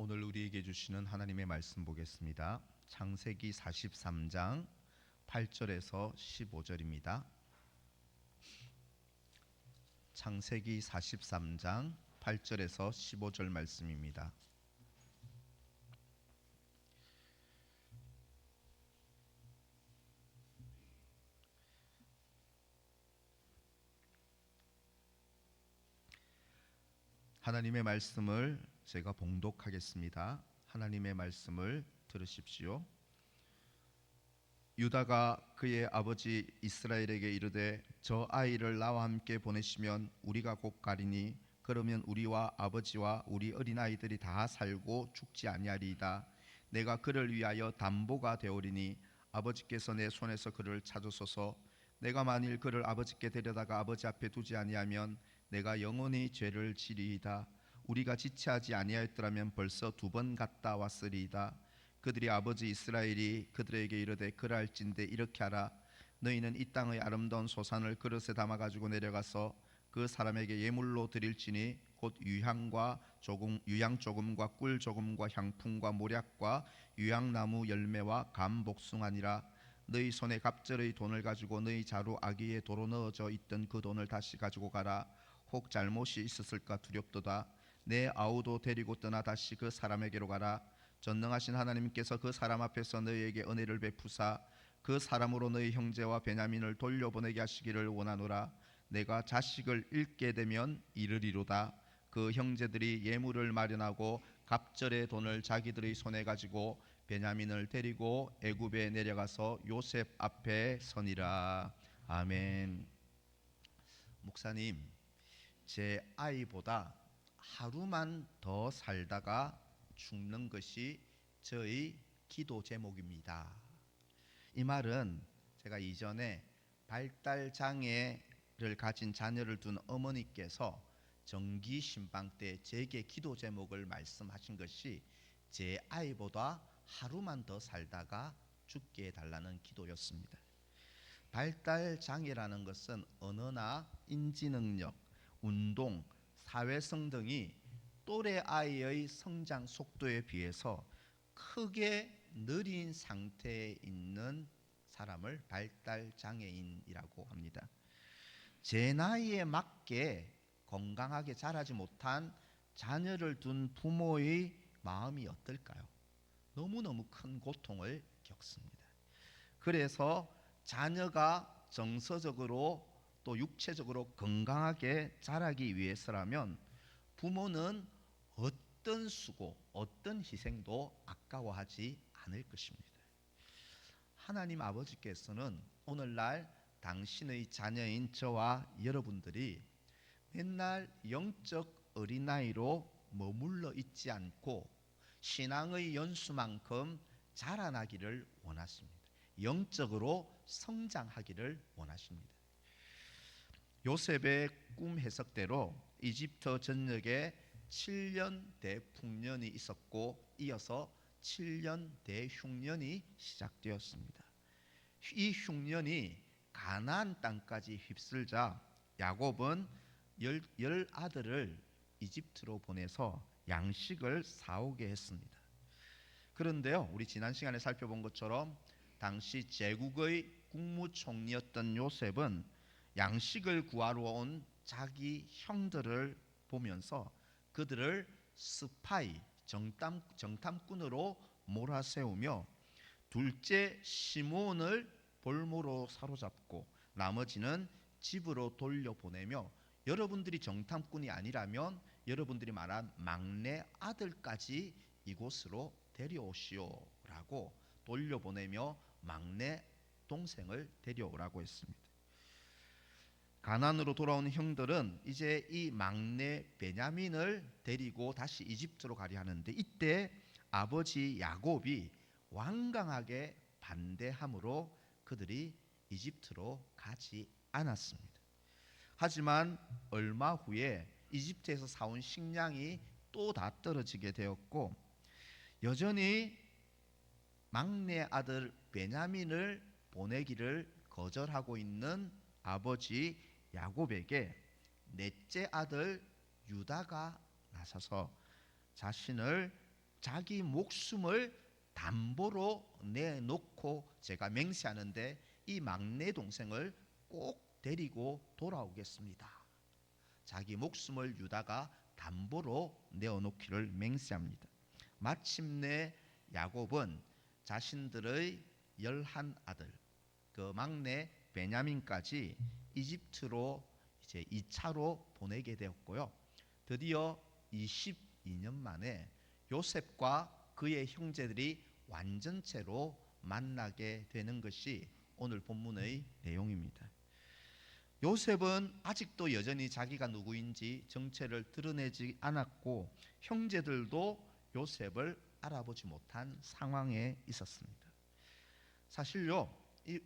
오늘 우리에게 주시는 하나님의 말씀 보겠습니다. 창세기 43장 8절에서 15절입니다. 창세기 43장 8절에서 15절 말씀입니다. 하나님의 말씀을 제가 봉독하겠습니다. 하나님의 말씀을 들으십시오. 유다가 그의 아버지 이스라엘에게 이르되 저 아이를 나와 함께 보내시면 우리가 곧 가리니 그러면 우리와 아버지와 우리 어린아이들이 다 살고 죽지 아니하리이다. 내가 그를 위하여 담보가 되오리니 아버지께서 내 손에서 그를 찾으소서. 내가 만일 그를 아버지께 데려다가 아버지 앞에 두지 아니하면 내가 영원히 죄를 지리이다. 우리가 지체하지 아니하였더라면 벌써 2번 갔다 왔으리이다. 그들이 아버지 이스라엘이 그들에게 이르되 그러할진대 이렇게 하라. 너희는 이 땅의 아름다운 소산을 그릇에 담아 가지고 내려가서 그 사람에게 예물로 드릴지니 곧 유향 조금과 꿀 조금과 향품과 모략과 유향나무 열매와 감 복숭아니라. 너희 손에 갑절의 돈을 가지고 너희 자루 아기에 도로 넣어져 있던 그 돈을 다시 가지고 가라. 혹 잘못이 있었을까 두렵도다. 내 아우도 데리고 떠나 다시 그 사람에게로 가라. 전능하신 하나님께서 그 사람 앞에서 너희에게 은혜를 베푸사 그 사람으로 너희 형제와 베냐민을 돌려보내게 하시기를 원하노라. 내가 자식을 잃게 되면 이르리로다. 그 형제들이 예물을 마련하고 갑절의 돈을 자기들의 손에 가지고 베냐민을 데리고 애굽에 내려가서 요셉 앞에 서니라. 아멘. 목사님, 제 아이보다 하루만 더 살다가 죽는 것이 저의 기도 제목입니다. 이 말은 제가 이전에 발달 장애를 가진 자녀를 둔 어머니께서 정기 신방 때 제게 기도 제목을 말씀하신 것이 제 아이보다 하루만 더 살다가 죽게 해달라는 기도였습니다. 발달 장애라는 것은 언어나 인지 능력, 운동, 사회성 등이 또래 아이의 성장 속도에 비해서 크게 느린 상태에 있는 사람을 발달 장애인이라고 합니다. 제 나이에 맞게 건강하게 자라지 못한 자녀를 둔 부모의 마음이 어떨까요? 너무너무 큰 고통을 겪습니다. 그래서 자녀가 정서적으로 또 육체적으로 건강하게 자라기 위해서라면 부모는 어떤 수고, 어떤 희생도 아까워하지 않을 것입니다. 하나님 아버지께서는 오늘날 당신의 자녀인 저와 여러분들이 맨날 영적 어린아이로 머물러 있지 않고 신앙의 연수만큼 자라나기를 원하십니다. 영적으로 성장하기를 원하십니다. 요셉의 꿈 해석대로 이집트 전역에 7년 대풍년이 있었고 이어서 7년 대흉년이 시작되었습니다. 이 흉년이 가나안 땅까지 휩쓸자 야곱은 열 아들을 이집트로 보내서 양식을 사오게 했습니다. 그런데요, 우리 지난 시간에 살펴본 것처럼 당시 제국의 국무총리였던 요셉은 양식을 구하러 온 자기 형들을 보면서 그들을 스파이, 정탐꾼으로 몰아세우며 둘째 시몬을 볼모로 사로잡고 나머지는 집으로 돌려보내며 여러분들이 정탐꾼이 아니라면 여러분들이 말한 막내 아들까지 이곳으로 데려오시오라고 돌려보내며 막내 동생을 데려오라고 했습니다. 가나안으로 돌아온 형들은 이제 이 막내 베냐민을 데리고 다시 이집트로 가려 하는데 이때 아버지 야곱이 완강하게 반대함으로 그들이 이집트로 가지 않았습니다. 하지만 얼마 후에 이집트에서 사온 식량이 또 다 떨어지게 되었고 여전히 막내 아들 베냐민을 보내기를 거절하고 있는 아버지 야곱에게 넷째 아들 유다가 나서서 자신을 자기 목숨을 담보로 내놓고 제가 맹세하는데 이 막내 동생을 꼭 데리고 돌아오겠습니다. 자기 목숨을 유다가 담보로 내어놓기를 맹세합니다. 마침내 야곱은 자신들의 11아들, 그 막내 베냐민까지 이집트로 이제 2차로 보내게 되었고요. 드디어 22년 만에 요셉과 그의 형제들이 완전체로 만나게 되는 것이 오늘 본문의 내용입니다. 요셉은 아직도 여전히 자기가 누구인지 정체를 드러내지 않았고 형제들도 요셉을 알아보지 못한 상황에 있었습니다. 사실요,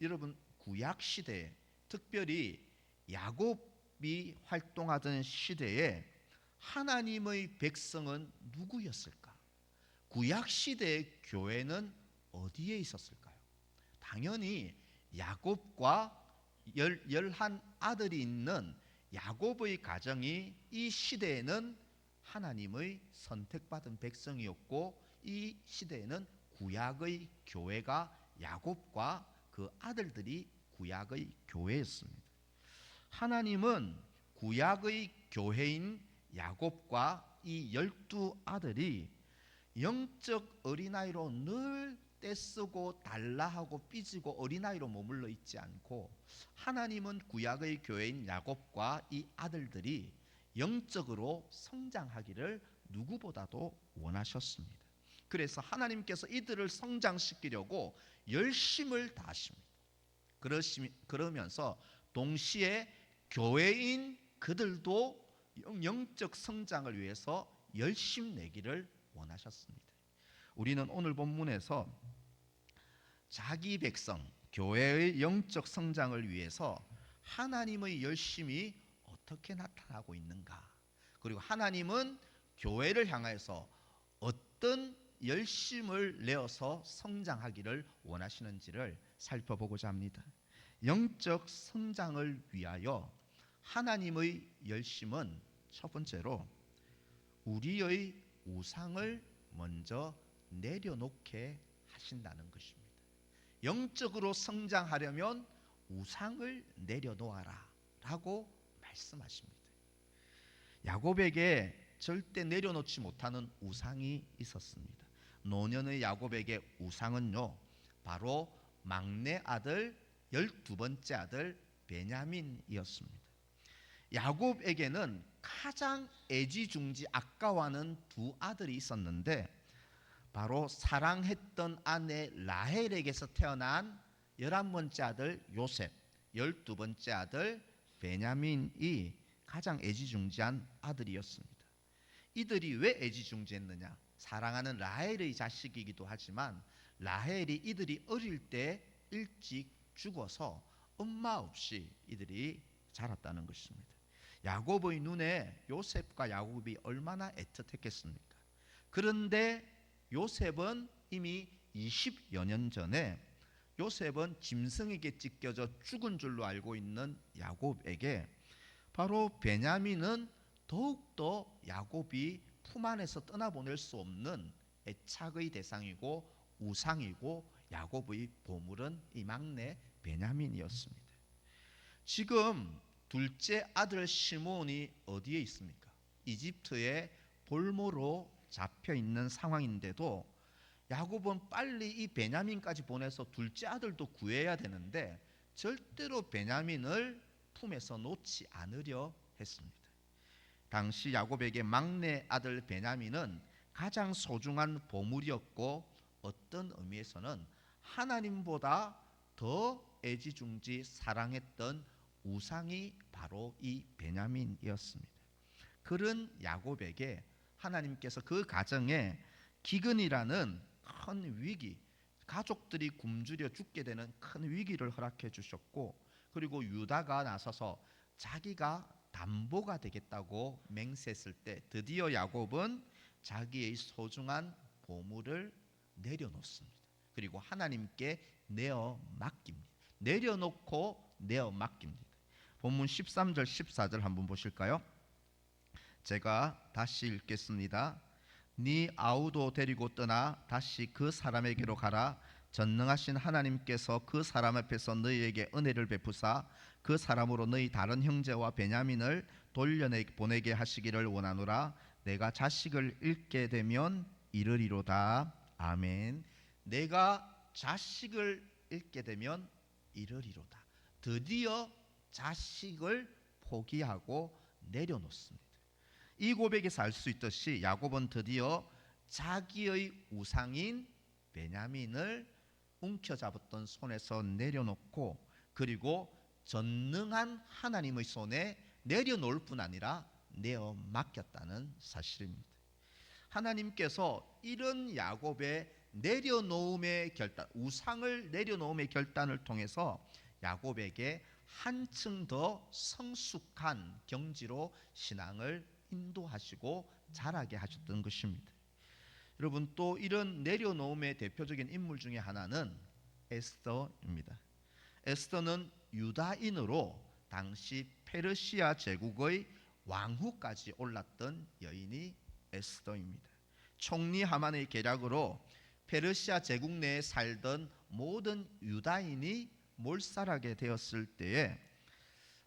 여러분 구약 시대에 특별히 야곱이 활동하던 시대에 하나님의 백성은 누구였을까? 구약 시대의 교회는 어디에 있었을까요? 당연히 야곱과 11아들이 있는 야곱의 가정이 이 시대에는 하나님의 선택받은 백성이었고 이 시대에는 구약의 교회가 야곱과 그 아들들이 구약의 교회였습니다. 하나님은 구약의 교회인 야곱과 이 12아들이 영적 어린아이로 늘 떼쓰고 달라하고 삐지고 어린아이로 머물러 있지 않고 하나님은 구약의 교회인 야곱과 이 아들들이 영적으로 성장하기를 누구보다도 원하셨습니다. 그래서 하나님께서 이들을 성장시키려고 열심을 다하십니다. 그러면서 동시에 교회인 그들도 영적 성장을 위해서 열심 내기를 원하셨습니다. 우리는 오늘 본문에서 자기 백성, 교회의 영적 성장을 위해서 하나님의 열심이 어떻게 나타나고 있는가, 그리고 하나님은 교회를 향해서 어떤 열심을 내어서 성장하기를 원하시는지를 살펴보고자 합니다. 영적 성장을 위하여 하나님의 열심은 첫 번째로 우리의 우상을 먼저 내려놓게 하신다는 것입니다. 영적으로 성장하려면 우상을 내려놓아라 라고 말씀하십니다. 야곱에게 절대 내려놓지 못하는 우상이 있었습니다. 노년의 야곱에게 우상은요, 바로 막내 아들 12번째 아들 베냐민이었습니다. 야곱에게는 가장 애지중지 아까워하는 두 아들이 있었는데 바로 사랑했던 아내 라헬에게서 태어난 11번째 아들 요셉, 12번째 아들 베냐민이 가장 애지중지한 아들이었습니다. 이들이 왜 애지중지했느냐? 사랑하는 라헬의 자식이기도 하지만 라헬이 이들이 어릴 때 일찍 죽어서 엄마 없이 이들이 자랐다는 것입니다. 야곱의 눈에 요셉과 야곱이 얼마나 애틋했겠습니까? 그런데 요셉은 이미 20여 년 전에 요셉은 짐승에게 찢겨져 죽은 줄로 알고 있는 야곱에게 바로 베냐민은 더욱더 야곱이 품 안에서 떠나보낼 수 없는 애착의 대상이고 우상이고 야곱의 보물은 이 막내 베냐민이었습니다. 지금 둘째 아들 시므온이 어디에 있습니까? 이집트의 볼모로 잡혀 있는 상황인데도 야곱은 빨리 이 베냐민까지 보내서 둘째 아들도 구해야 되는데 절대로 베냐민을 품에서 놓지 않으려 했습니다. 당시 야곱에게 막내 아들 베냐민은 가장 소중한 보물이었고 어떤 의미에서는 하나님보다 더 애지중지 사랑했던 우상이 바로 이 베냐민이었습니다. 그런 야곱에게 하나님께서 그 가정에 기근이라는 큰 위기, 가족들이 굶주려 죽게 되는 큰 위기를 허락해 주셨고, 그리고 유다가 나서서 자기가 담보가 되겠다고 맹세했을 때 드디어 야곱은 자기의 소중한 보물을 내려놓습니다. 그리고 하나님께 내어 맡깁니다. 내려놓고 내어 맡깁니다. 본문 13절 14절 한번 보실까요? 제가 다시 읽겠습니다. 네 아우도 데리고 떠나 다시 그 사람에게로 가라. 전능하신 하나님께서 그 사람 앞에서 너희에게 은혜를 베푸사 그 사람으로 너희 다른 형제와 베냐민을 보내게 하시기를 원하노라. 내가 자식을 잃게 되면 이르리로다. 아멘. 내가 자식을 잃게 되면 이르리로다. 드디어 자식을 포기하고 내려놓습니다. 이 고백에서 알 수 있듯이 야곱은 드디어 자기의 우상인 베냐민을 움켜잡았던 손에서 내려놓고, 그리고 전능한 하나님의 손에 내려놓을 뿐 아니라 내어 맡겼다는 사실입니다. 하나님께서 이런 야곱의 내려놓음의 결단, 우상을 내려놓음의 결단을 통해서 야곱에게 한층 더 성숙한 경지로 신앙을 인도하시고 자라게 하셨던 것입니다. 여러분, 또 이런 내려놓음의 대표적인 인물 중에 하나는 에스더입니다. 에스더는 유다인으로 당시 페르시아 제국의 왕후까지 올랐던 여인이 에스더입니다. 총리 하만의 계략으로 페르시아 제국 내에 살던 모든 유다인이 몰살하게 되었을 때에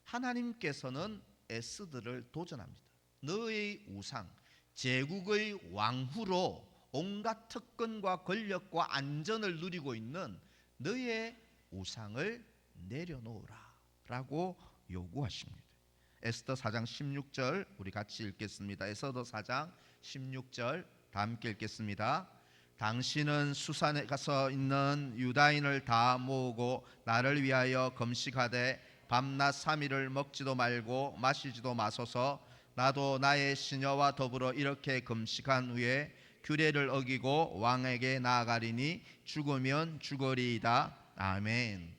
하나님께서는 에스더를 도전합니다. 너의 우상, 제국의 왕후로 온갖 특권과 권력과 안전을 누리고 있는 너의 우상을 내려놓으라 라고 요구하십니다. 에스더 4장 16절 우리 같이 읽겠습니다. 에스더 4장 16절 다 함께 읽겠습니다. 당신은 수산에 가서 있는 유다인을 다 모으고 나를 위하여 금식하되 밤낮 3일을 먹지도 말고 마시지도 마소서. 나도 나의 시녀와 더불어 이렇게 금식한 후에 규례를 어기고 왕에게 나아가리니 죽으면 죽으리이다. 아멘.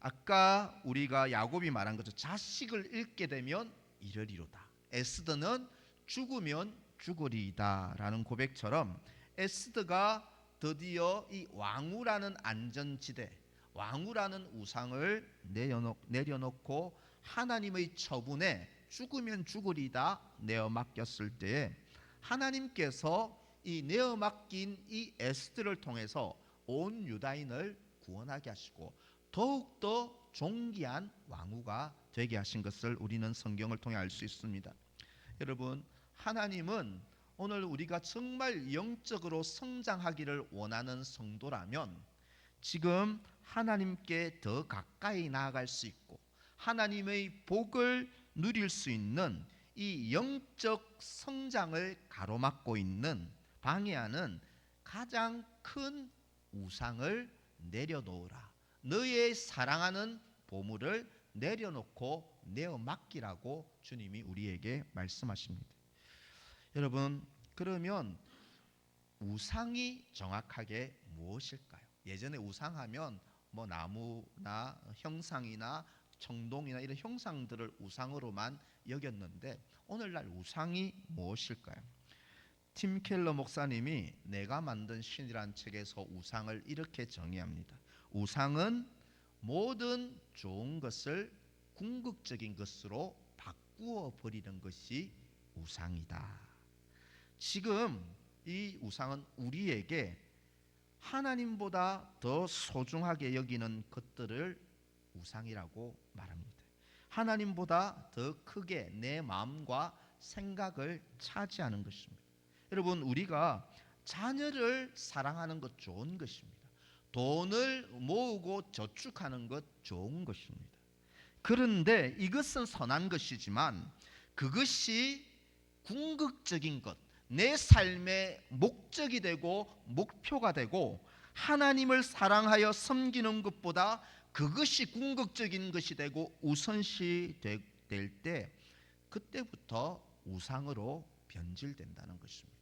아까 우리가 야곱이 말한 것처럼 자식을 잃게 되면 이르리로다. 에스더는 죽으면 죽으리이다 라는 고백처럼 에스더가 드디어 이 왕후라는 안전지대, 왕후라는 우상을 내려놓고 하나님의 처분에 죽으면 죽으리다 내어 맡겼을 때에 하나님께서 이 내어 맡긴 이 에스더를 통해서 온 유다인을 구원하게 하시고 더욱더 존귀한 왕후가 되게 하신 것을 우리는 성경을 통해 알 수 있습니다. 여러분, 하나님은 오늘 우리가 정말 영적으로 성장하기를 원하는 성도라면 지금 하나님께 더 가까이 나아갈 수 있고 하나님의 복을 누릴 수 있는 이 영적 성장을 가로막고 있는, 방해하는 가장 큰 우상을 내려놓으라. 너의 사랑하는 보물을 내려놓고 내어 맡기라고 주님이 우리에게 말씀하십니다. 여러분, 그러면 우상이 정확하게 무엇일까요? 예전에 우상하면 뭐 나무나 형상이나 청동이나 이런 형상들을 우상으로만 여겼는데 오늘날 우상이 무엇일까요? 팀 켈러 목사님이 내가 만든 신이란 책에서 우상을 이렇게 정의합니다. 우상은 모든 좋은 것을 궁극적인 것으로 바꾸어 버리는 것이 우상이다. 지금 이 우상은 우리에게 하나님보다 더 소중하게 여기는 것들을 우상이라고 말합니다. 하나님보다 더 크게 내 마음과 생각을 차지하는 것입니다. 여러분, 우리가 자녀를 사랑하는 것 좋은 것입니다. 돈을 모으고 저축하는 것 좋은 것입니다. 그런데 이것은 선한 것이지만 그것이 궁극적인 것, 내 삶의 목적이 되고 목표가 되고 하나님을 사랑하여 섬기는 것보다 그것이 궁극적인 것이 되고 우선시 될 때 그때부터 우상으로 변질된다는 것입니다.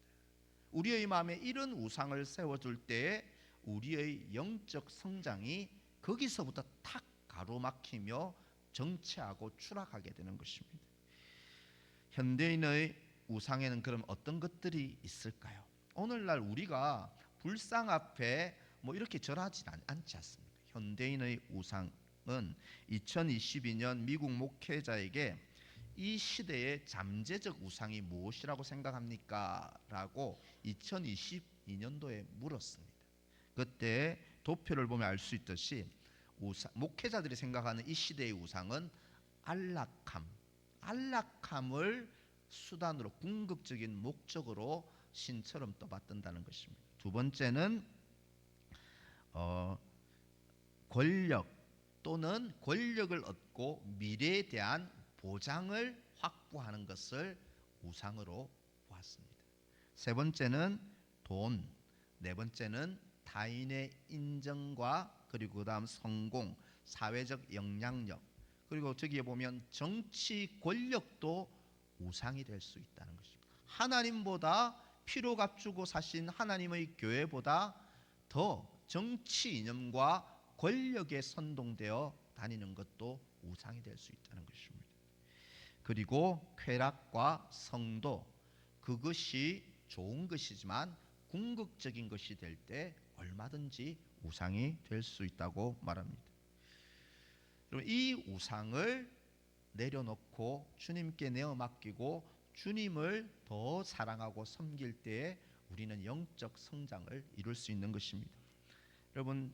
우리의 마음에 이런 우상을 세워둘 때에 우리의 영적 성장이 거기서부터 탁 가로막히며 정체하고 추락하게 되는 것입니다. 현대인의 우상에는 그럼 어떤 것들이 있을까요? 오늘날 우리가 불상 앞에 뭐 이렇게 절하지 않지 않습니다. 현대인의 우상은 2022년 미국 목회자에게 이 시대의 잠재적 우상이 무엇이라고 생각합니까? 라고 2022년도에 물었습니다. 그때 도표를 보면 알 수 있듯이 목회자들이 생각하는 이 시대의 우상은 안락함을 수단으로 궁극적인 목적으로 신처럼 떠받든다는 것입니다. 두 번째는 권력 또는 권력을 얻고 미래에 대한 보장을 확보하는 것을 우상으로 보았습니다. 세 번째는 돈, 네 번째는 타인의 인정과 그리고 그다음 성공, 사회적 영향력, 그리고 저기에 보면 정치 권력도 우상이 될 수 있다는 것입니다. 하나님보다 피로 값주고 사신 하나님의 교회보다 더 정치 이념과 권력에 선동되어 다니는 것도 우상이 될 수 있다는 것입니다. 그리고 쾌락과 성도, 그것이 좋은 것이지만 궁극적인 것이 될 때 얼마든지 우상이 될 수 있다고 말합니다. 이 우상을 내려놓고 주님께 내어 맡기고 주님을 더 사랑하고 섬길 때에 우리는 영적 성장을 이룰 수 있는 것입니다. 여러분,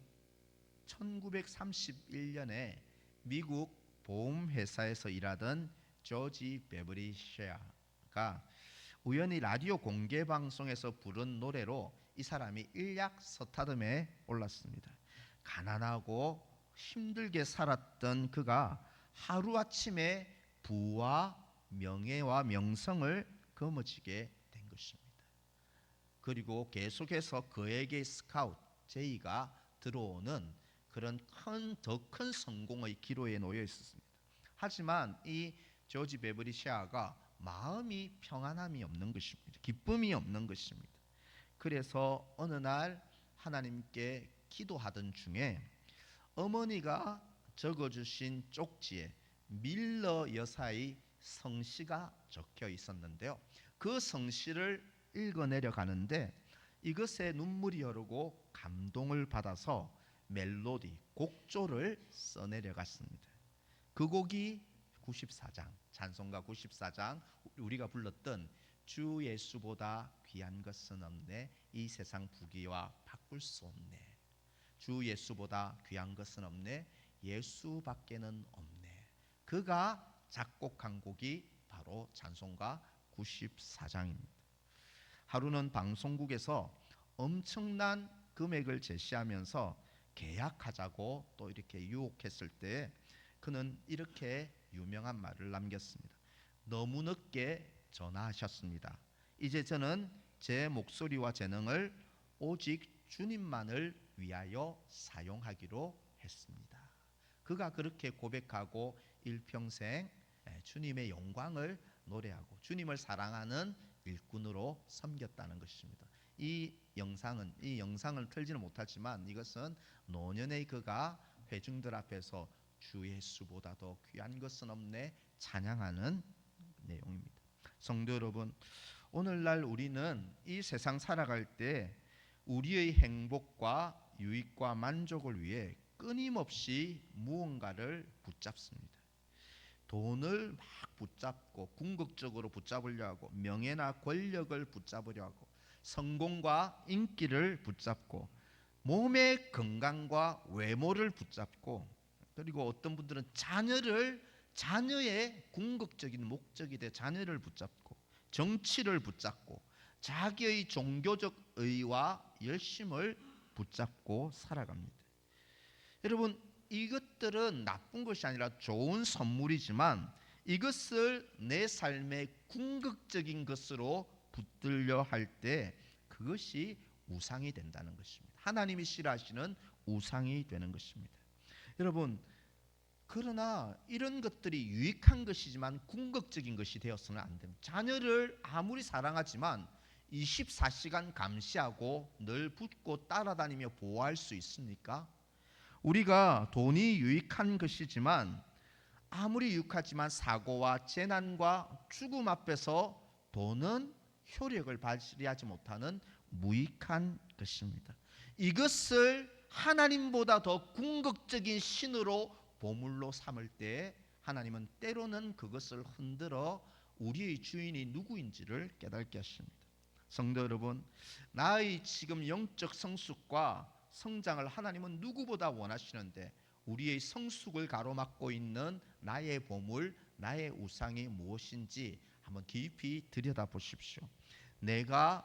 1931년에 미국 보험회사에서 일하던 조지 베버리 셰아가 우연히 라디오 공개방송에서 부른 노래로 이 사람이 일약서타듬에 올랐습니다. 가난하고 힘들게 살았던 그가 하루아침에 부와 명예와 명성을 거머쥐게 된 것입니다. 그리고 계속해서 그에게 스카우트 제의가 들어오는 그런 더 큰 성공의 기로에 놓여 있었습니다. 하지만 이 조지 베버리 셰아가 마음이 평안함이 없는 것입니다. 기쁨이 없는 것입니다. 그래서 어느 날 하나님께 기도하던 중에 어머니가 적어주신 쪽지에 밀러 여사의 성시가 적혀 있었는데요. 그 성시를 읽어내려 가는데 이것에 눈물이 흐르고 감동을 받아서 멜로디, 곡조를 써내려갔습니다. 그 곡이 94장, 찬송가 94장, 우리가 불렀던 주 예수보다 귀한 것은 없네, 이 세상 부귀와 바꿀 수 없네, 주 예수보다 귀한 것은 없네, 예수밖에는 없네. 그가 작곡한 곡이 바로 찬송가 94장입니다. 하루는 방송국에서 엄청난 금액을 제시하면서 계약하자고 또 이렇게 유혹했을 때 그는 이렇게 유명한 말을 남겼습니다. 너무 늦게 전화하셨습니다. 이제 저는 제 목소리와 재능을 오직 주님만을 위하여 사용하기로 했습니다. 그가 그렇게 고백하고 일평생 주님의 영광을 노래하고 주님을 사랑하는 일꾼으로 섬겼다는 것입니다. 이 영상을 틀지는 못하지만 이것은 노년의 그가 회중들 앞에서 주 예수보다 더 귀한 것은 없네 찬양하는 내용입니다. 성도 여러분, 오늘날 우리는 이 세상 살아갈 때 우리의 행복과 유익과 만족을 위해 끊임없이 무언가를 붙잡습니다. 돈을 막 붙잡고 궁극적으로 붙잡으려 하고, 명예나 권력을 붙잡으려 하고, 성공과 인기를 붙잡고, 몸의 건강과 외모를 붙잡고, 그리고 어떤 분들은 자녀의 궁극적인 목적이 돼 자녀를 붙잡고, 정치를 붙잡고, 자기의 종교적 의와 열심을 붙잡고 살아갑니다. 여러분, 이것들은 나쁜 것이 아니라 좋은 선물이지만 이것을 내 삶의 궁극적인 것으로 붙들려 할 때 그것이 우상이 된다는 것입니다. 하나님이 싫어하시는 우상이 되는 것입니다. 여러분, 그러나 이런 것들이 유익한 것이지만 궁극적인 것이 되어서는 안 됩니다. 자녀를 아무리 사랑하지만 24시간 감시하고 늘 붙고 따라다니며 보호할 수 있습니까? 우리가 돈이 유익한 것이지만 아무리 유익하지만 사고와 재난과 죽음 앞에서 돈은 효력을 발휘하지 못하는 무익한 것입니다. 이것을 하나님보다 더 궁극적인 신으로 보물로 삼을 때 하나님은 때로는 그것을 흔들어 우리의 주인이 누구인지를 깨닫게 하십니다. 성도 여러분, 나의 지금 영적 성숙과 성장을 하나님은 누구보다 원하시는데 우리의 성숙을 가로막고 있는 나의 보물, 나의 우상이 무엇인지 한번 깊이 들여다보십시오. 내가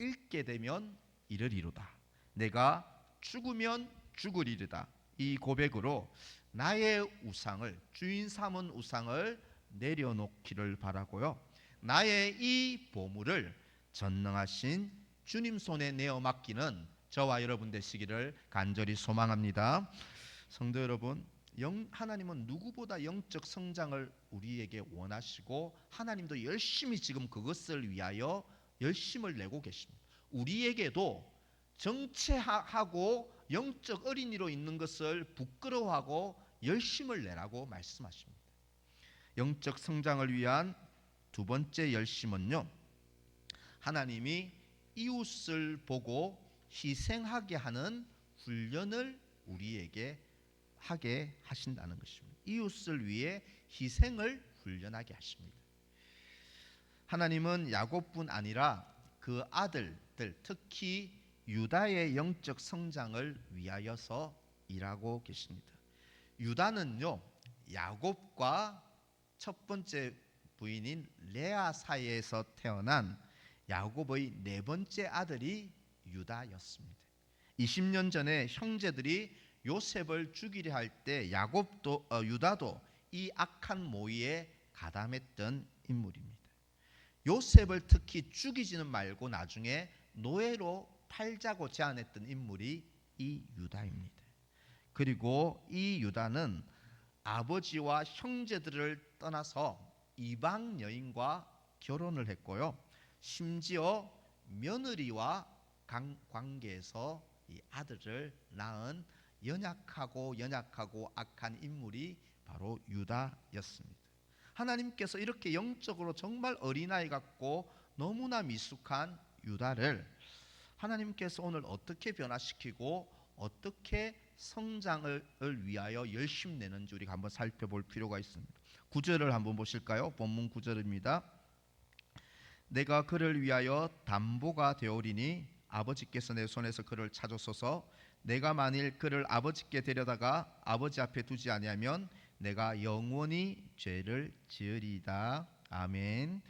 잃게 되면 이르리로다. 내가 죽으면 죽으리로다. 이 고백으로 나의 우상을, 주인 삼은 우상을 내려놓기를 바라고요. 나의 이 보물을 전능하신 주님 손에 내어 맡기는 저와 여러분 되시기를 간절히 소망합니다. 성도 여러분, 하나님은 누구보다 영적 성장을 우리에게 원하시고 하나님도 열심히 지금 그것을 위하여 열심을 내고 계십니다. 우리에게도 정체하고 영적 어린이로 있는 것을 부끄러워하고 열심을 내라고 말씀하십니다. 영적 성장을 위한 두 번째 열심은요, 하나님이 이웃을 보고 희생하게 하는 훈련을 우리에게 하게 하신다는 것입니다. 이웃을 위해 희생을 훈련하게 하십니다. 하나님은 야곱뿐 아니라 그 아들들, 특히 유다의 영적 성장을 위하여서 일하고 계십니다. 유다는요, 야곱과 첫 번째 부인인 레아 사이에서 태어난 야곱의 네 번째 아들이 유다였습니다. 20년 전에 형제들이 요셉을 죽이려 할 때 유다도 이 악한 모의에 가담했던 인물입니다. 요셉을 특히 죽이지는 말고 나중에 노예로 팔자고 제안했던 인물이 이 유다입니다. 그리고 이 유다는 아버지와 형제들을 떠나서 이방 여인과 결혼을 했고요. 심지어 며느리와 관계에서 이 아들을 낳은 연약하고 악한 인물이 바로 유다였습니다. 하나님께서 이렇게 영적으로 정말 어린아이 같고 너무나 미숙한 유다를 하나님께서 오늘 어떻게 변화시키고 어떻게 성장을 위하여 열심 내는지 우리가 한번 살펴볼 필요가 있습니다. 9절을 한번 보실까요? 본문 9절입니다. 내가 그를 위하여 담보가 되오리니 아버지께서 내 손에서 그를 찾으소서. 내가 만일 그를 아버지께 데려다가 아버지 앞에 두지 아니하면 내가 영원히 죄를 지으리이다. 아멘.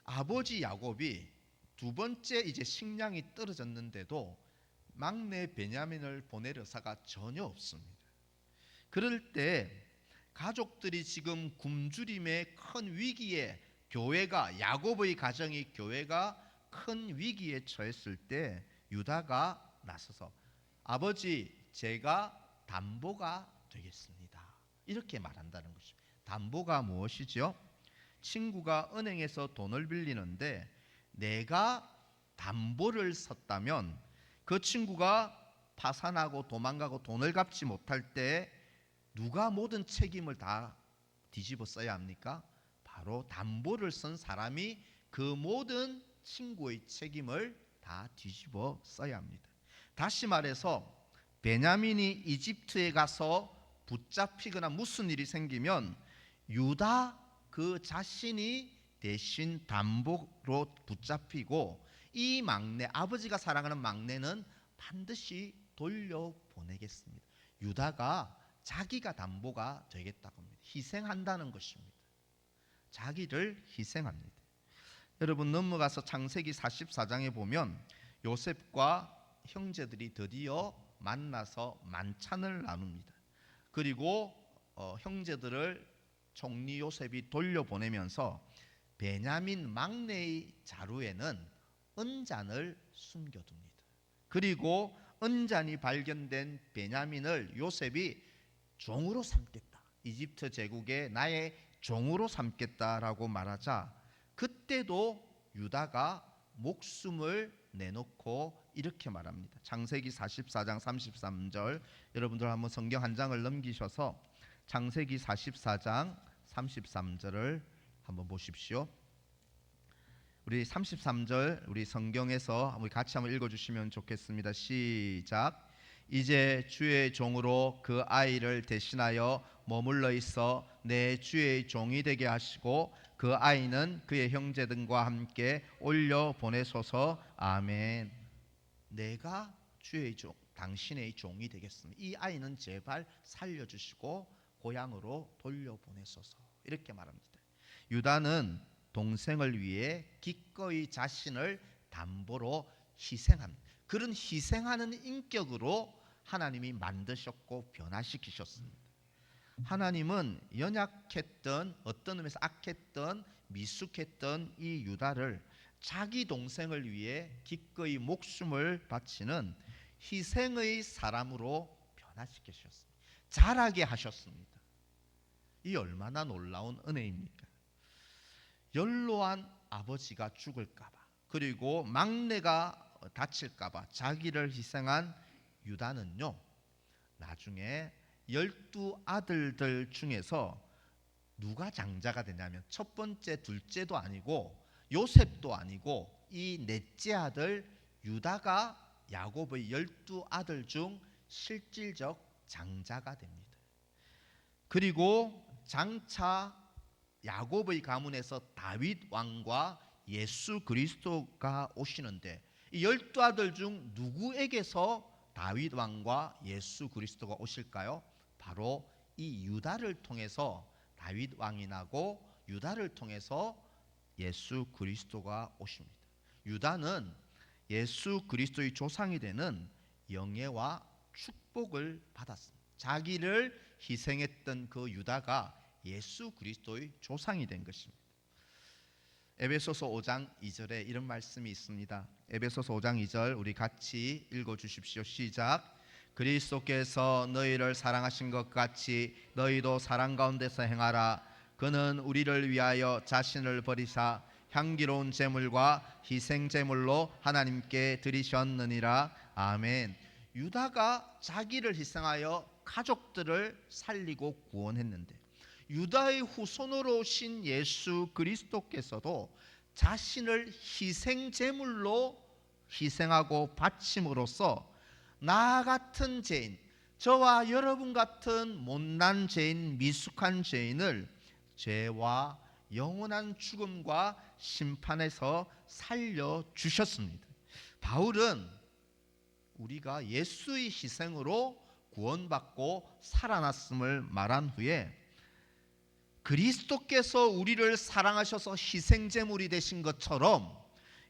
아버지 야곱이 두 번째 이제 식량이 떨어졌는데도 막내 베냐민을 보낼 의사가 전혀 없습니다. 그럴 때 가족들이 지금 굶주림의 큰 위기에 교회가 야곱의 가정이 교회가 큰 위기에 처했을 때 유다가 나서서 아버지 제가 담보가 되겠습니다. 이렇게 말한다는 것입니다. 담보가 무엇이죠? 친구가 은행에서 돈을 빌리는데 내가 담보를 섰다면 그 친구가 파산하고 도망가고 돈을 갚지 못할 때 누가 모든 책임을 다 뒤집어 써야 합니까? 바로 담보를 쓴 사람이 그 모든 친구의 책임을 다 뒤집어 써야 합니다. 다시 말해서 베냐민이 이집트에 가서 붙잡히거나 무슨 일이 생기면 유다 그 자신이 대신 담보로 붙잡히고 이 막내, 아버지가 사랑하는 막내는 반드시 돌려보내겠습니다. 유다가 자기가 담보가 되겠다고 합니다. 희생한다는 것입니다. 자기를 희생합니다. 여러분 넘어가서 창세기 44장에 보면 요셉과 형제들이 드디어 만나서 만찬을 나눕니다. 그리고 형제들을 총리 요셉이 돌려보내면서 베냐민 막내의 자루에는 은잔을 숨겨둡니다. 그리고 은잔이 발견된 베냐민을 요셉이 종으로 삼겠다. 이집트 제국의 나의 종으로 삼겠다라고 말하자 그때도 유다가 목숨을 내놓고 이렇게 말합니다. 창세기 44장 33절 여러분들 한번 성경 한 장을 넘기셔서 창세기 44장 33절을 한번 보십시오. 우리 33절 우리 성경에서 우리 같이 한번 읽어주시면 좋겠습니다. 시작. 이제 주의 종으로 그 아이를 대신하여 머물러 있어 내 주의 종이 되게 하시고 그 아이는 그의 형제들과 함께 올려 보내소서. 아멘. 내가 주의 종, 당신의 종이 되겠습니다. 이 아이는 제발 살려주시고 고향으로 돌려보내소서. 이렇게 말합니다. 유다는 동생을 위해 기꺼이 자신을 담보로 희생합니다. 그런 희생하는 인격으로 하나님이 만드셨고 변화시키셨습니다. 하나님은 연약했던, 어떤 의미에서 악했던, 미숙했던 이 유다를 자기 동생을 위해 기꺼이 목숨을 바치는 희생의 사람으로 변화시키셨습니다. 자라게 하셨습니다. 이 얼마나 놀라운 은혜입니까? 연로한 아버지가 죽을까봐, 그리고 막내가 다칠까봐 자기를 희생한 유다는요, 나중에 12아들들 중에서 누가 장자가 되냐면 첫 번째, 둘째도 아니고 요셉도 아니고 이 넷째 아들 유다가 야곱의 12아들 중 실질적 장자가 됩니다. 그리고 장차 야곱의 가문에서 다윗 왕과 예수 그리스도가 오시는데 이 12아들 중 누구에게서 다윗 왕과 예수 그리스도가 오실까요? 바로 이 유다를 통해서 다윗 왕이 나고 유다를 통해서 예수 그리스도가 오십니다. 유다는 예수 그리스도의 조상이 되는 영예와 축복을 받았습니다. 자기를 희생했던 그 유다가 예수 그리스도의 조상이 된 것입니다. 에베소서 5장 2절에 이런 말씀이 있습니다. 에베소서 5장 2절 우리 같이 읽어주십시오. 시작. 그리스도께서 너희를 사랑하신 것 같이 너희도 사랑 가운데서 행하라. 그는 우리를 위하여 자신을 버리사 향기로운 제물과 희생 제물로 하나님께 드리셨느니라. 아멘. 유다가 자기를 희생하여 가족들을 살리고 구원했는데 유다의 후손으로 오신 예수 그리스도께서도 자신을 희생 제물로 희생하고 바침으로써 나 같은 죄인, 저와 여러분 같은 못난 죄인, 미숙한 죄인을 죄와 영원한 죽음과 심판에서 살려주셨습니다. 바울은 우리가 예수의 희생으로 구원받고 살아났음을 말한 후에 그리스도께서 우리를 사랑하셔서 희생제물이 되신 것처럼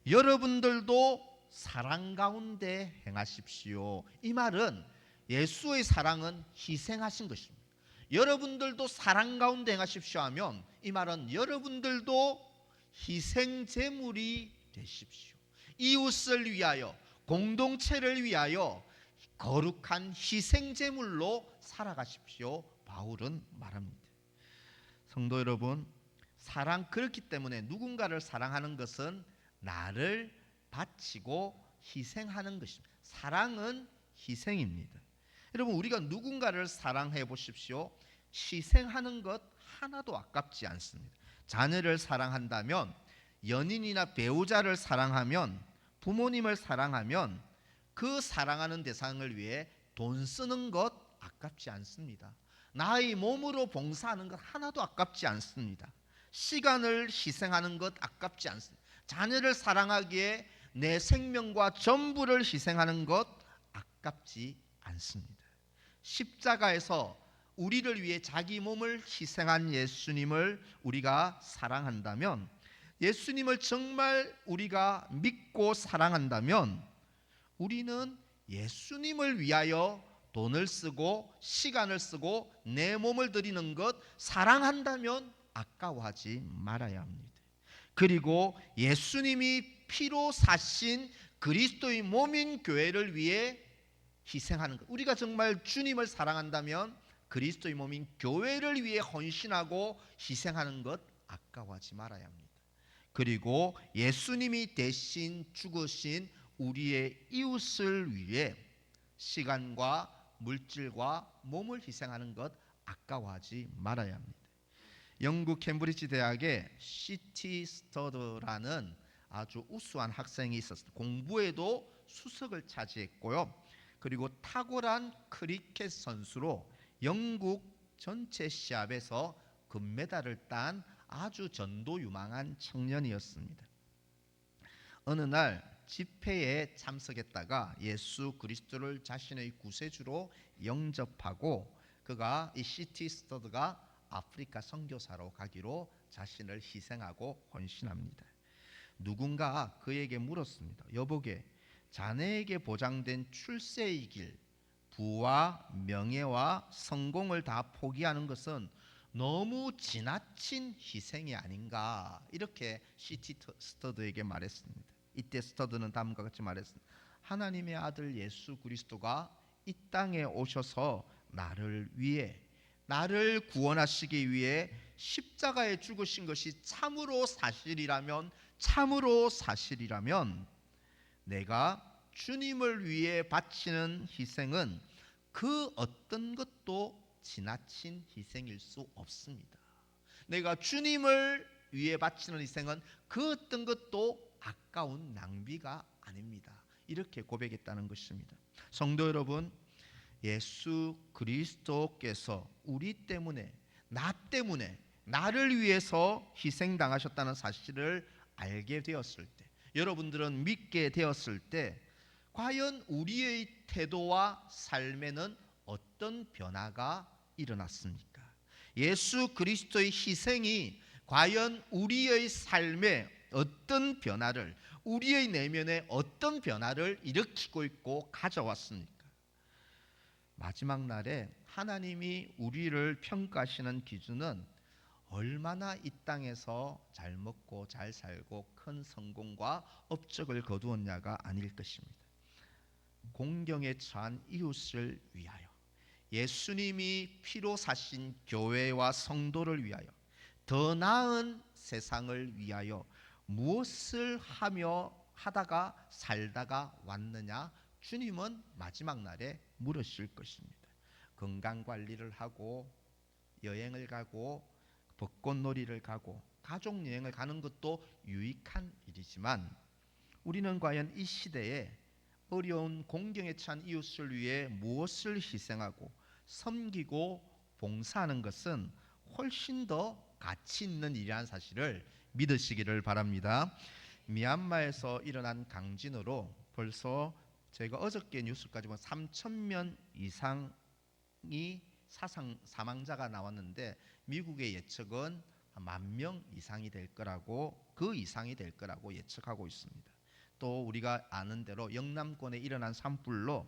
여러분들도 사랑 가운데 행하십시오. 이 말은 예수의 사랑은 희생하신 것입니다. 여러분들도 사랑 가운데 행하십시오 하면 이 말은 여러분들도 희생제물이 되십시오. 이웃을 위하여, 공동체를 위하여 거룩한 희생제물로 살아가십시오. 바울은 말합니다. 성도 여러분, 사랑, 그렇기 때문에 누군가를 사랑하는 것은 나를 바치고 희생하는 것입니다. 사랑은 희생입니다. 여러분, 우리가 누군가를 사랑해 보십시오. 희생하는 것 하나도 아깝지 않습니다. 자녀를 사랑한다면, 연인이나 배우자를 사랑하면, 부모님을 사랑하면 그 사랑하는 대상을 위해 돈 쓰는 것 아깝지 않습니다. 나의 몸으로 봉사하는 것 하나도 아깝지 않습니다. 시간을 희생하는 것 아깝지 않습니다. 자녀를 사랑하기에 내 생명과 전부를 희생하는 것 아깝지 않습니다. 십자가에서 우리를 위해 자기 몸을 희생한 예수님을 우리가 사랑한다면, 예수님을 정말 우리가 믿고 사랑한다면 우리는 예수님을 위하여 돈을 쓰고 시간을 쓰고 내 몸을 드리는 것 사랑한다면 아까워하지 말아야 합니다. 그리고 예수님이 피로 사신 그리스도의 몸인 교회를 위해 희생하는 것, 우리가 정말 주님을 사랑한다면 그리스도의 몸인 교회를 위해 헌신하고 희생하는 것 아까워하지 말아야 합니다. 그리고 예수님이 대신 죽으신 우리의 이웃을 위해 시간과 물질과 몸을 희생하는 것 아까워하지 말아야 합니다. 영국 캠브리지 대학에 C.T. 스터드라는 아주 우수한 학생이 있었습니다. 공부에도 수석을 차지했고요. 그리고 탁월한 크리켓 선수로 영국 전체 시합에서 금메달을 딴 아주 전도 유망한 청년이었습니다. 어느 날 집회에 참석했다가 예수 그리스도를 자신의 구세주로 영접하고 그가 이 시티 스터드가 아프리카 선교사로 가기로 자신을 희생하고 헌신합니다. 누군가 그에게 물었습니다. 여보게, 자네에게 보장된 출세의 길, 부와 명예와 성공을 다 포기하는 것은 너무 지나친 희생이 아닌가, 이렇게 시티 스터드에게 말했습니다. 이때 스터드는 다음과 같이 말했습니다. 하나님의 아들 예수 그리스도가 이 땅에 오셔서 나를 구원하시기 위해 십자가에 죽으신 것이 참으로 사실이라면 내가 주님을 위해 바치는 희생은 그 어떤 것도 지나친 희생일 수 없습니다. 내가 주님을 위해 바치는 희생은 그 어떤 것도 아까운 낭비가 아닙니다. 이렇게 고백했다는 것입니다. 성도 여러분, 예수 그리스도께서 우리 때문에, 나 때문에, 나를 위해서 희생당하셨다는 사실을 알게 되었을 때, 여러분들은 믿게 되었을 때 과연 우리의 태도와 삶에는 어떤 변화가 일어났습니까? 예수 그리스도의 희생이 과연 우리의 삶에 어떤 변화를, 우리의 내면에 어떤 변화를 일으키고 있고 가져왔습니까? 마지막 날에 하나님이 우리를 평가하시는 기준은 얼마나 이 땅에서 잘 먹고 잘 살고 큰 성공과 업적을 거두었냐가 아닐 것입니다. 공경에 처한 이웃을 위하여, 예수님이 피로 사신 교회와 성도를 위하여, 더 나은 세상을 위하여 무엇을 하다가 살다가 왔느냐, 주님은 마지막 날에 물으실 것입니다. 건강관리를 하고 여행을 가고 벚꽃놀이를 가고 가족여행을 가는 것도 유익한 일이지만 우리는 과연 이 시대에 어려운 공경에 처한 이웃을 위해 무엇을 희생하고 섬기고 봉사하는 것은 훨씬 더 가치 있는 일이라는 사실을 믿으시기를 바랍니다. 미얀마에서 일어난 강진으로 벌써 제가 어저께 뉴스까지 보면 3,000명 이상이 사망자가 나왔는데 미국의 예측은 10,000명 이상이 될 거라고, 그 이상이 될 거라고 예측하고 있습니다. 또 우리가 아는 대로 영남권에 일어난 산불로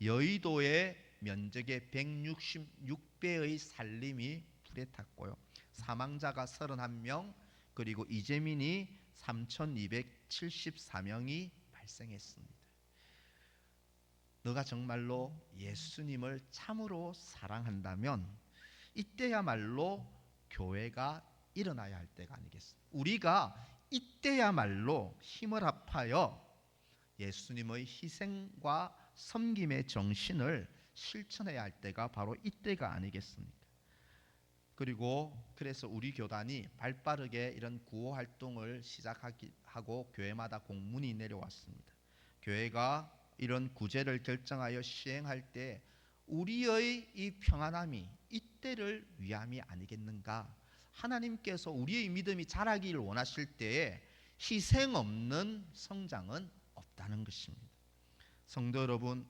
여의도의 면적의 166배의 산림이 불에 탔고요. 사망자가 31명, 그리고 이재민이 3,274명이 발생했습니다. 너가 정말로 예수님을 참으로 사랑한다면 이때야말로 교회가 일어나야 할 때가 아니겠습니까? 우리가 이때야말로 힘을 합하여 예수님의 희생과 섬김의 정신을 실천해야 할 때가 바로 이때가 아니겠습니까? 그래서 우리 교단이 발빠르게 이런 구호 활동을 시작하고 교회마다 공문이 내려왔습니다. 교회가 이런 구제를 결정하여 시행할 때 우리의 이 평안함이 이때를 위함이 아니겠는가? 하나님께서 우리의 믿음이 자라기를 원하실 때에 희생 없는 성장은 없다는 것입니다. 성도 여러분,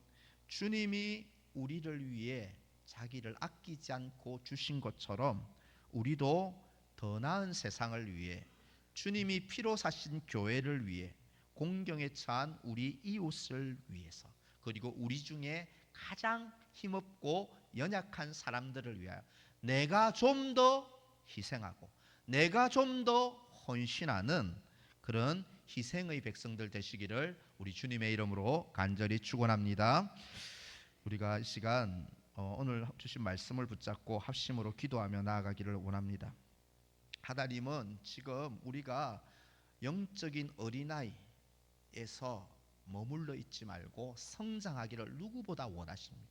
주님이 우리를 위해 자기를 아끼지 않고 주신 것처럼 우리도 더 나은 세상을 위해, 주님이 피로 사신 교회를 위해, 공경에 처한 우리 이웃을 위해서, 그리고 우리 중에 가장 힘없고 연약한 사람들을 위하여 내가 좀 더 희생하고 내가 좀 더 헌신하는 그런 희생의 백성들 되시기를 우리 주님의 이름으로 간절히 축원합니다. 우리가 이 시간 오늘 주신 말씀을 붙잡고 합심으로 기도하며 나아가기를 원합니다. 하나님은 지금 우리가 영적인 어린아이에서 머물러 있지 말고 성장하기를 누구보다 원하십니다.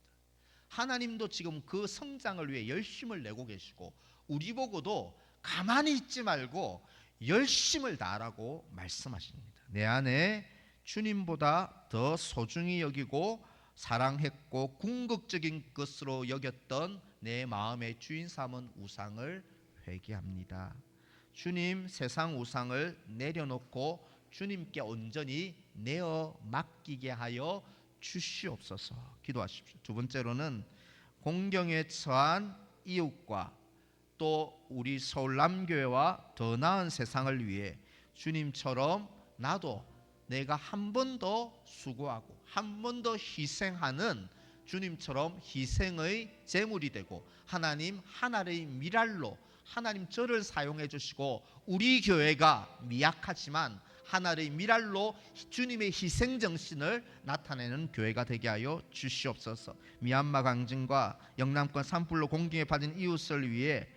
하나님도 지금 그 성장을 위해 열심을 내고 계시고 우리 보고도 가만히 있지 말고 열심을 다하라고 말씀하십니다. 내 안에 주님보다 더 소중히 여기고 사랑했고 궁극적인 것으로 여겼던 내 마음의 주인 삼은 우상을 회개합니다. 주님, 세상 우상을 내려놓고 주님께 온전히 내어 맡기게 하여 주시옵소서. 기도하십시오. 두 번째로는 공경에 처한 이웃과 또 우리 서울남교회와 더 나은 세상을 위해 주님처럼 나도 내가 한 번 더 수고하고 한 번 더 희생하는 주님처럼 희생의 제물이 되고 하나님 하나의 미랄로 하나님 저를 사용해 주시고 우리 교회가 미약하지만 하나의 미랄로 주님의 희생정신을 나타내는 교회가 되게 하여 주시옵소서. 미얀마 강진과 영남권 산불로 공경에 빠진 이웃을 위해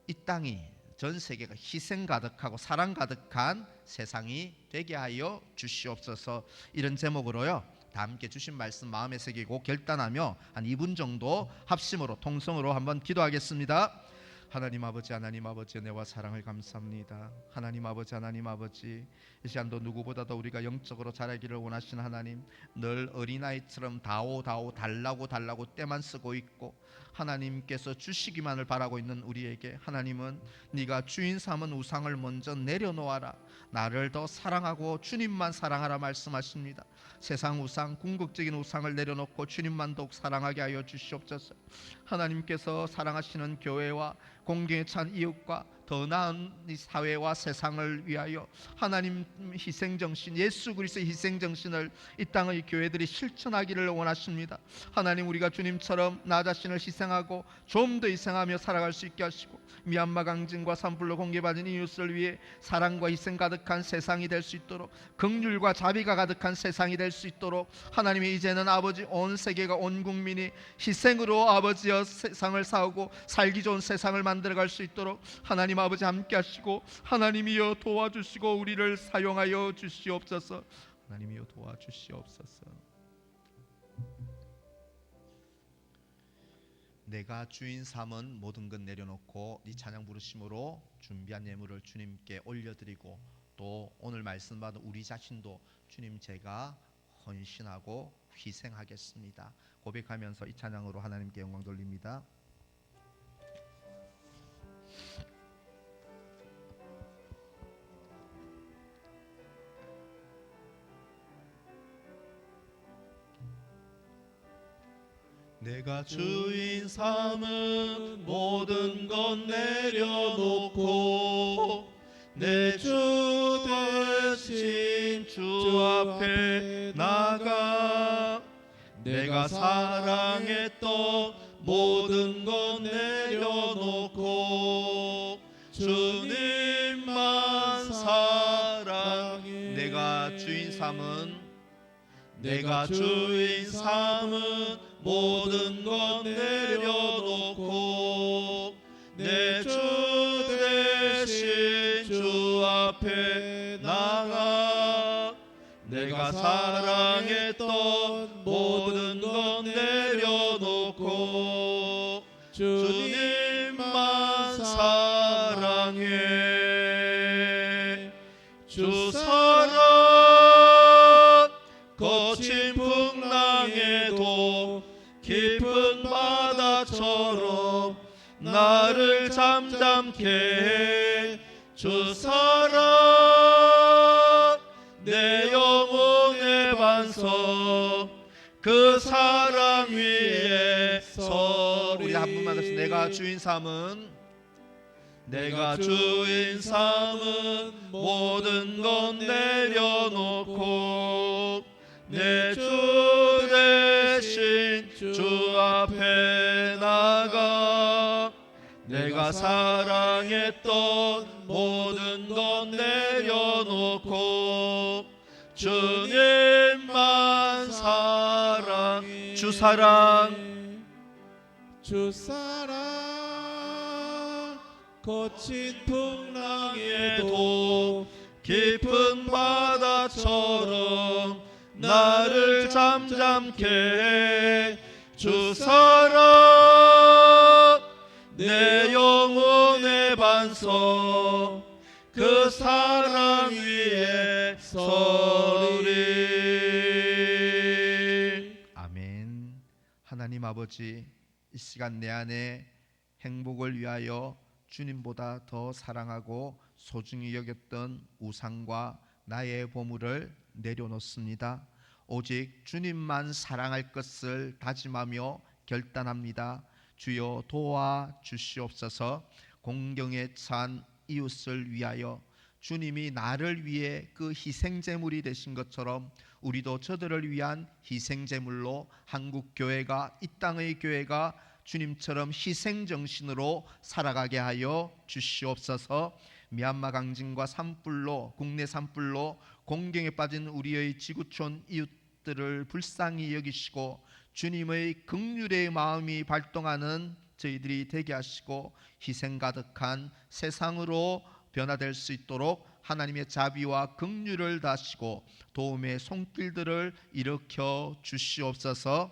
이 땅이 전 세계가 희생 가득하고 사랑 가득한 세상이 되게 하여 주시옵소서. 이런 제목으로요 다 함께 주신 말씀 마음에 새기고 결단하며 한 2분 정도 합심으로 통성으로 한번 기도하겠습니다. 하나님 아버지, 하나님 아버지, 은혜와 사랑을 감사합니다. 하나님 아버지, 하나님 아버지, 이 시간도 누구보다도 우리가 영적으로 자라기를 원하시는 하나님, 늘 어린아이처럼 다오 달라고 때만 쓰고 있고 하나님께서 주시기만을 바라고 있는 우리에게 하나님은 네가 주인 삼은 우상을 먼저 내려놓아라, 나를 더 사랑하고 주님만 사랑하라 말씀하십니다. 세상 우상, 궁극적인 우상을 내려놓고 주님만 더욱 사랑하게 하여 주시옵소서. 하나님께서 사랑하시는 교회와 공경에 찬 이웃과 더 나은 이 사회와 세상을 위하여 하나님 희생정신, 예수 그리스도의 희생정신을 이 땅의 교회들이 실천하기를 원하십니다. 하나님, 우리가 주님처럼 나 자신을 희생하고 좀 더 희생하며 살아갈 수 있게 하시고 미얀마 강진과 산불로 공개받은 이웃을 위해 사랑과 희생 가득한 세상이 될 수 있도록, 긍휼과 자비가 가득한 세상이 될 수 있도록 하나님이 이제는 아버지 온 세계가, 온 국민이 희생으로 아버지여 세상을 싸우고 살기 좋은 세상을 만들어갈 수 있도록 하나님 아버지 함께 하시고 하나님이여 도와주시고 우리를 사용하여 주시옵소서. 하나님이여 도와주시옵소서. 내가 주인 삼은 모든 것 내려놓고 이 찬양 부르심으로 준비한 예물을 주님께 올려드리고 또 오늘 말씀 받은 우리 자신도 주님 제가 헌신하고 희생하겠습니다 고백하면서 이 찬양으로 하나님께 영광 돌립니다. 내가 주인 삼은 모든 것 내려놓고 내 주 대신 주 앞에 나가 내가 사랑했던 모든 것 내려놓고 주님만 사랑해. 내가 주인 삼은 모든 것 내려놓고 내 주 대신 주 앞에 나가 내가 사랑했던 모든 것 내려놓고 주님만 사랑해. 주 사랑 거친 풍랑에도 깊은 바다처럼 나를 잠잠케 해. 주 사랑 내 영혼의 반석 그 사랑 위에 서리. 우리 한 분만 더씩 내가 주인 삼은 모든 것 내려놓고 내 주 대신 주 앞에 나가 내가 사랑했던 모든 것 내려놓고 주님만 사랑해. 주 사랑 거친 풍랑에도 깊은 바다처럼 나를 잠잠케 해. 주 사랑 내 영혼의 반석 그 사랑 위에 서리. 아멘. 아버지, 이 시간 내 안에 행복을 위하여 주님보다 더 사랑하고 소중히 여겼던 우상과 나의 보물을 내려놓습니다. 오직 주님만 사랑할 것을 다짐하며 결단합니다. 주여 도와 주시옵소서. 공경에 찬 이웃을 위하여 주님이 나를 위해 그 희생제물이 되신 것처럼 우리도 저들을 위한 희생제물로 한국교회가, 이 땅의 교회가 주님처럼 희생정신으로 살아가게 하여 주시옵소서. 미얀마 강진과 산불로, 국내 산불로 공경에 빠진 우리의 지구촌 이웃들을 불쌍히 여기시고 주님의 긍휼의 마음이 발동하는 저희들이 되게 하시고 희생 가득한 세상으로 변화될 수 있도록 하나님의 자비와 긍휼을 다하시고 도움의 손길들을 일으켜 주시옵소서.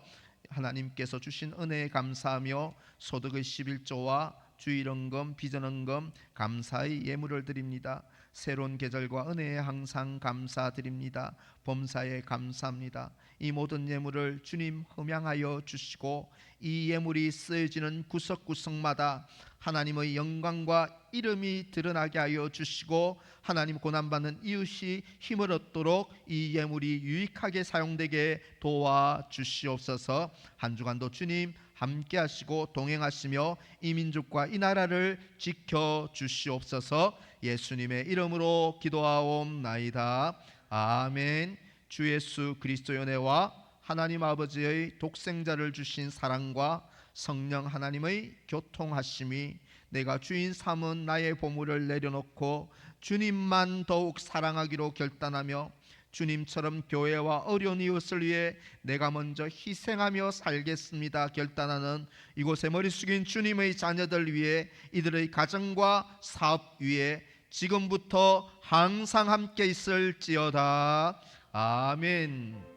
하나님께서 주신 은혜에 감사하며 소득의 11조와 주일헌금, 비전헌금 감사의 예물을 드립니다. 새로운 계절과 은혜에 항상 감사드립니다. 범사에 감사합니다. 이 모든 예물을 주님 흠양하여 주시고 이 예물이 쓰여지는 구석구석마다 하나님의 영광과 이름이 드러나게 하여 주시고 하나님 고난받는 이웃이 힘을 얻도록 이 예물이 유익하게 사용되게 도와 주시옵소서. 한 주간도 주님 함께 하시고 동행하시며 이 민족과 이 나라를 지켜 주시옵소서. 예수님의 이름으로 기도하옵나이다. 아멘. 주 예수 그리스도의 은혜와 하나님 아버지의 독생자를 주신 사랑과 성령 하나님의 교통하심이 내가 주인 삼은 나의 보물을 내려놓고 주님만 더욱 사랑하기로 결단하며 주님처럼 교회와 어려운 이웃을 위해 내가 먼저 희생하며 살겠습니다 결단하는 이곳에 머리 숙인 주님의 자녀들 위해 이들의 가정과 사업 위에 지금부터 항상 함께 있을지어다. 아멘.